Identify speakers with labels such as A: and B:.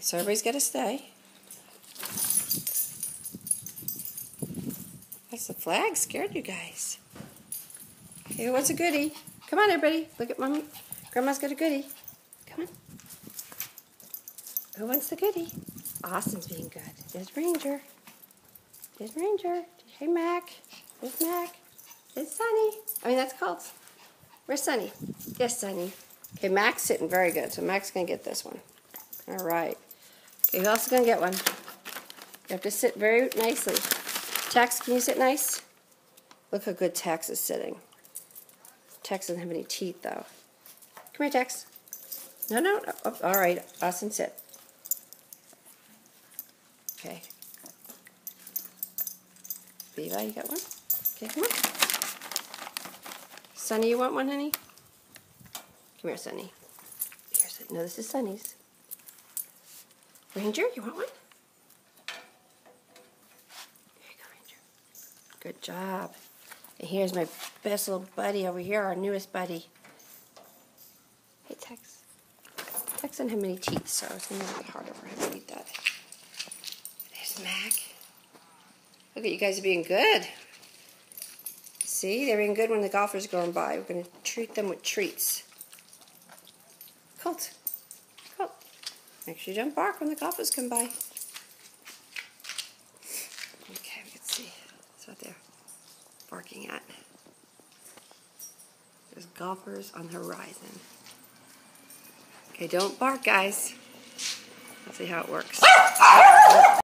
A: So everybody's got to stay. That's the flag. Scared you guys. Okay, what's a goodie? Come on, everybody. Look at Mommy. Grandma's got a goodie. Come on. Who wants the goodie? Austin's being good. There's Ranger. There's Ranger. Hey, Mac. There's Mac. There's Sunny. I mean, that's Colt. Where's Sunny? Yes, Sunny. Okay, Mac's sitting very good, so Mac's going to get this one. All right. Okay, who else is going to get one? You have to sit very nicely. Tex, can you sit nice? Look how good Tex is sitting. Tex doesn't have any teeth, though. Come here, Tex. No, no. Oh, all right, Austin, sit. Okay. Viva, you got one? Okay, come on. Sunny, you want one, honey? Come here, Sunny. Here, Sunny. No, this is Sunny's. Ranger, you want one? Here you go, Ranger. Good job. And here's my best little buddy over here, our newest buddy. Hey, Tex. Tex doesn't have many teeth, so it's going to be a little bit harder for him to eat that. There's Mac. Look at you guys being good. See, they're being good when the golfers are going by. We're going to treat them with treats. Colt. Colt. Make sure you don't bark when the golfers come by. Okay, we can see. That's what they're barking at. There's golfers on the horizon. Okay, don't bark, guys. Let's see how it works.